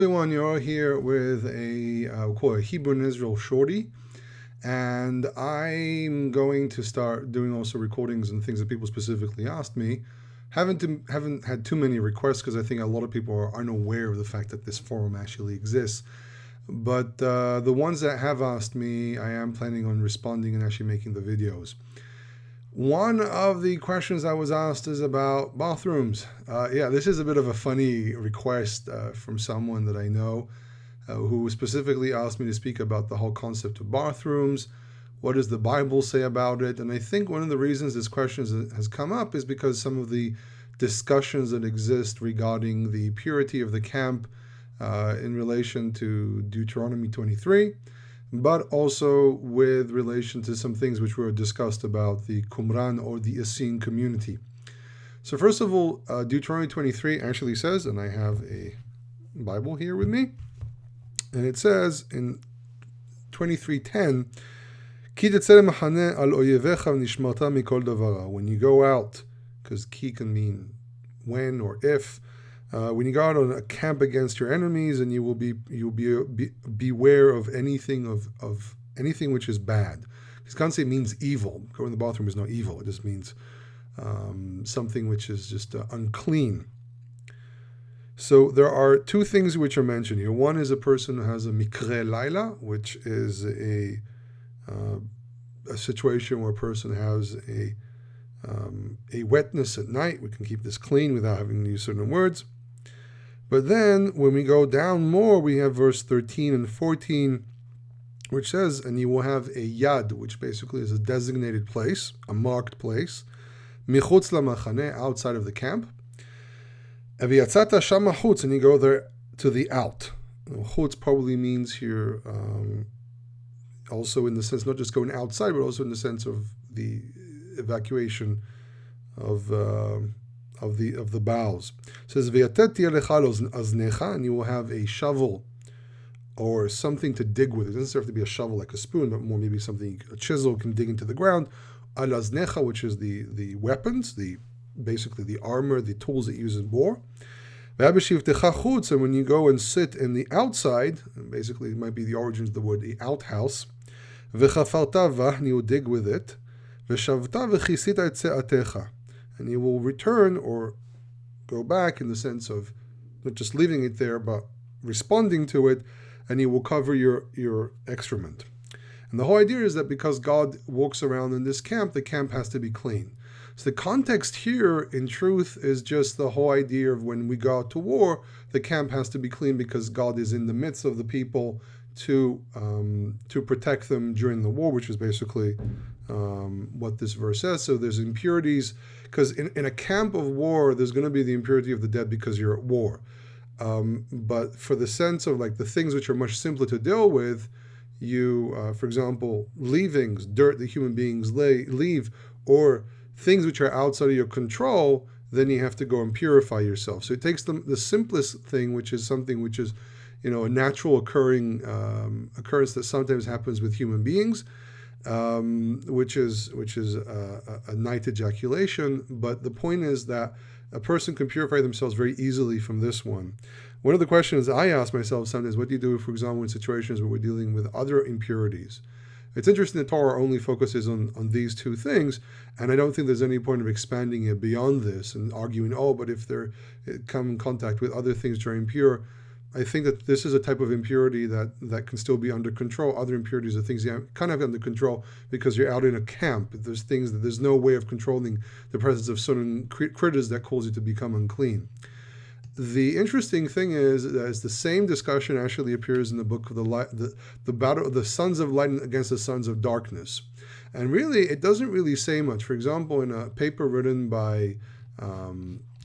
Everyone, you're here with we'll call it a Hebrew and Israel shorty, and I'm going to start doing also recordings and things that people specifically asked me. Haven't had too many requests because I think a lot of people are unaware of the fact that this forum actually exists. But the ones that have asked me, I am planning on responding and actually making the videos. One of the questions I was asked is about bathrooms. Yeah, this is a bit of a funny request from someone that I know who specifically asked me to speak about the whole concept of bathrooms. What does the Bible say about it? And I think one of the reasons this question has come up is because some of the discussions that exist regarding the purity of the camp in relation to Deuteronomy 23, but also with relation to some things which were discussed about the Qumran or the Essene community. So first of all, Deuteronomy 23 actually says, and I have a Bible here with me, and it says in 23:10, when you go out, because ki can mean when or if, when you go out on a camp against your enemies, and you'll be beware of anything of anything which is bad. Because kanse means evil. Going to the bathroom is not evil. It just means something which is just unclean. So there are two things which are mentioned here. One is a person who has a mikre laila, which is a situation where a person has a wetness at night. We can keep this clean without having to use certain words. But then when we go down more, we have verse 13 and 14, which says, and you will have a yad, which basically is a designated place, a marked place, michutz lamachane, outside of the camp. Aviyatzata shama chutz, and you go there to the out. Chutz probably means here also in the sense not just going outside, but also in the sense of the evacuation of the bowels. It says aznecha, and you will have a shovel or something to dig with. It doesn't have to be a shovel like a spoon, but more maybe something, a chisel can dig into the ground. Al aznecha, which is the weapons, basically the armor, the tools that you use in war. And when you go and sit in the outside, basically it might be the origins of the word the outhouse, and you will dig with it, and you will return or go back in the sense of not just leaving it there, but responding to it, and you will cover your excrement. And the whole idea is that because God walks around in this camp, the camp has to be clean. So the context here, in truth, is just the whole idea of when we go out to war, the camp has to be clean because God is in the midst of the people to protect them during the war, which is basically what this verse says. So there's impurities, because in a camp of war, there's going to be the impurity of the dead because you're at war. But for the sense of like the things which are much simpler to deal with, you, for example, leavings, dirt that human beings leave, or things which are outside of your control, then you have to go and purify yourself. So it takes the simplest thing, which is something which is, a natural occurrence that sometimes happens with human beings, which is a night ejaculation. But the point is that a person can purify themselves very easily from this one. One of the questions I ask myself sometimes, what do you do, for example, in situations where we're dealing with other impurities? It's interesting that Torah only focuses on these two things, and I don't think there's any point of expanding it beyond this and arguing, but if they come in contact with other things which are impure, I think that this is a type of impurity that can still be under control. Other impurities are things you kind of have under control because you're out in a camp. There's things that there's no way of controlling the presence of certain critters that cause you to become unclean. The interesting thing is that the same discussion actually appears in the book of the battle of the sons of light against the sons of darkness, and really it doesn't really say much. For example, in a paper written by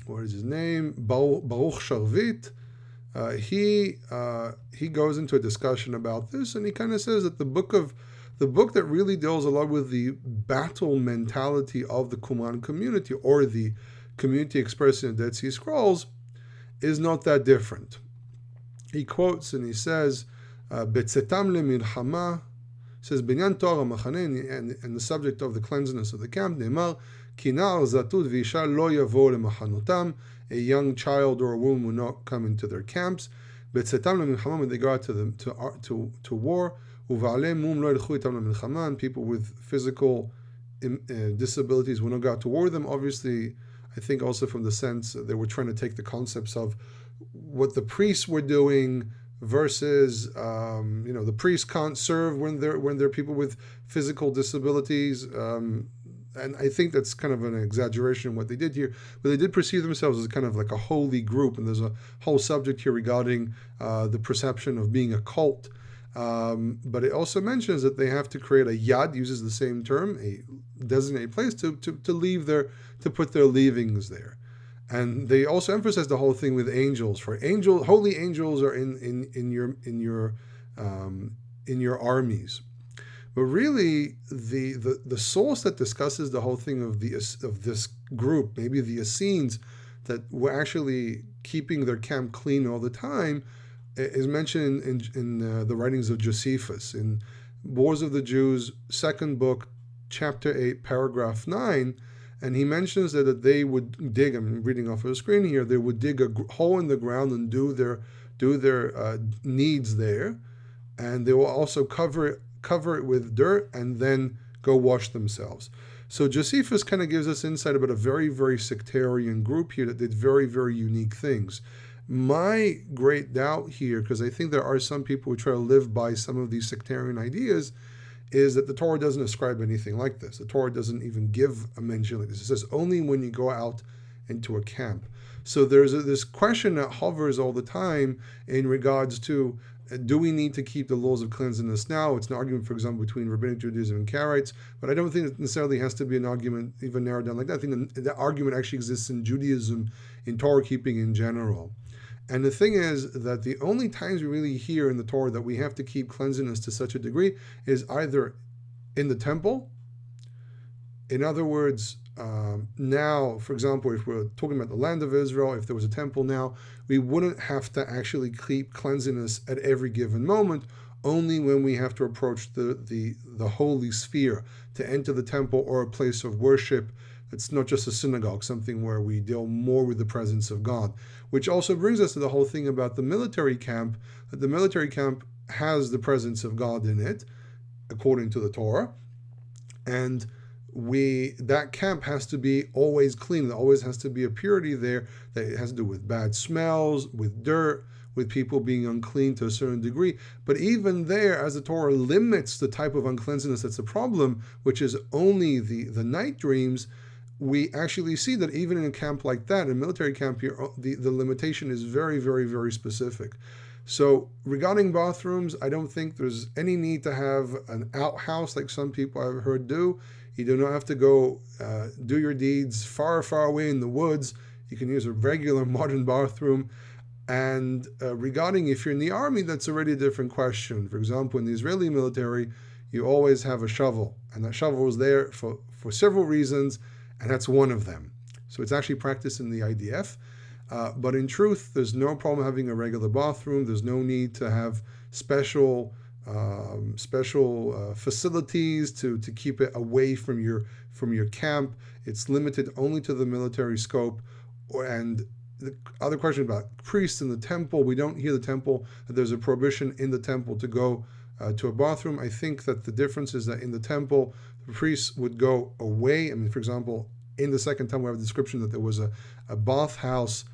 what is his name, Baruch Sharvit, he goes into a discussion about this, and he kind of says that the book that really deals a lot with the battle mentality of the Qumran community, or the community expressed in the Dead Sea Scrolls, is not that different. He quotes and he says, "Betzetam lemirchama," says Binyan Torah Machane, and the subject of the cleanliness of the camp, Ne'emar, Kinar Zatud Visha Lo Yavo Lemachanotam, a young child or a woman will not come into their camps. Betzetam lemilchama, when they go out to war. Uva'alei mum lo yilchu itam lemilchama, and people with physical disabilities will not go out to war with them. Obviously, I think also from the sense they were trying to take the concepts of what the priests were doing versus the priests can't serve when they're people with physical disabilities, and I think that's kind of an exaggeration in what they did here, but they did perceive themselves as kind of like a holy group, and there's a whole subject here regarding the perception of being a cult. But it also mentions that they have to create a yad, uses the same term, a designated place to leave to put their leavings there. And they also emphasize the whole thing with angels. For holy angels are in your armies. But really, the source that discusses the whole thing of this group, maybe the Essenes, that were actually keeping their camp clean all the time, is mentioned in the writings of Josephus in Wars of the Jews, second book, chapter 8, paragraph 9. And he mentions that they would dig, I'm reading off of the screen here, they would dig a hole in the ground and do their needs there. And they will also cover it with dirt and then go wash themselves. So Josephus kind of gives us insight about a very, very sectarian group here that did very, very unique things. My great doubt here, because I think there are some people who try to live by some of these sectarian ideas, is that the Torah doesn't ascribe anything like this. The Torah doesn't even give a mention like this. It says only when you go out into a camp. So there's this question that hovers all the time in regards to, do we need to keep the laws of cleanliness now? It's an argument, for example, between Rabbinic Judaism and Karaites, but I don't think it necessarily has to be an argument even narrowed down like that. I think the argument actually exists in Judaism, in Torah keeping in general. And the thing is that the only times we really hear in the Torah that we have to keep cleanliness to such a degree is either in the temple. In other words, now, for example, if we're talking about the land of Israel, if there was a temple now, we wouldn't have to actually keep cleanliness at every given moment, only when we have to approach the holy sphere, to enter the temple or a place of worship. It's not just a synagogue, something where we deal more with the presence of God, which also brings us to the whole thing about the military camp, that the military camp has the presence of God in it, according to the Torah, and that camp has to be always clean. There always has to be a purity there that it has to do with bad smells, with dirt, with people being unclean to a certain degree. But even there, as the Torah limits the type of uncleanness that's a problem, which is only the night dreams, we actually see that even in a camp like that, a military camp here, the limitation is very, very, very specific. So regarding bathrooms, I don't think there's any need to have an outhouse like some people I've heard do. You do not have to go do your deeds far, far away in the woods. You can use a regular modern bathroom. And regarding if you're in the army, that's already a different question. For example, in the Israeli military, you always have a shovel. And that shovel is there for several reasons, and that's one of them. So it's actually practiced in the IDF. But in truth, there's no problem having a regular bathroom. There's no need to have special facilities to keep it away from your camp. It's limited only to the military scope. And the other question about priests in the temple, we don't hear that there's a prohibition in the temple to go to a bathroom. I think that the difference is that in the temple, the priests would go away. I mean, for example, in the second temple, we have a description that there was a bath house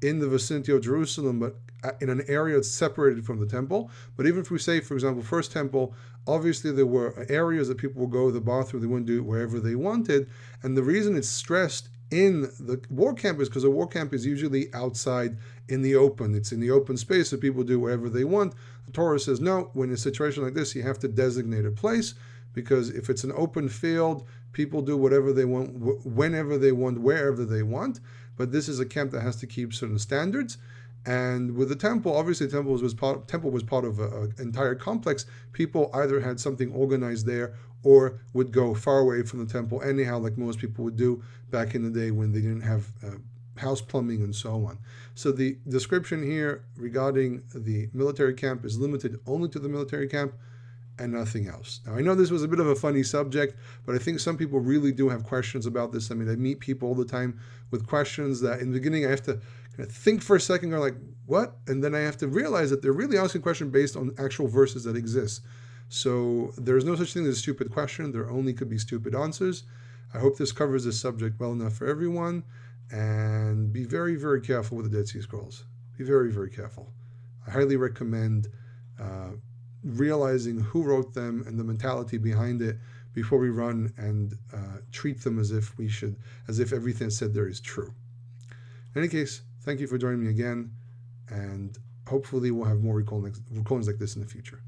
in the vicinity of Jerusalem, but in an area that's separated from the temple. But even if we say, for example, first temple, obviously there were areas that people would go to the bathroom, they wouldn't do it wherever they wanted. And the reason it's stressed in the war camp is because a war camp is usually outside in the open. It's in the open space that people do wherever they want. The Torah says, no, when in a situation like this, you have to designate a place, because if it's an open field, people do whatever they want, whenever they want, wherever they want. But this is a camp that has to keep certain standards. And with the temple, obviously the temple was part of an entire complex. People either had something organized there or would go far away from the temple anyhow, like most people would do back in the day when they didn't have house plumbing and so on. So the description here regarding the military camp is limited only to the military camp and nothing else. Now, I know this was a bit of a funny subject, but I think some people really do have questions about this. I mean, I meet people all the time with questions that in the beginning I have to kind of think for a second, go like, what? And then I have to realize that they're really asking a question based on actual verses that exist. So there's no such thing as a stupid question. There only could be stupid answers. I hope this covers this subject well enough for everyone. And be very, very careful with the Dead Sea Scrolls. Be very, very careful. I highly recommend realizing who wrote them and the mentality behind it before we run and treat them as if everything said there is true. In any case, thank you for joining me again, and hopefully we'll have more recordings like this in the future.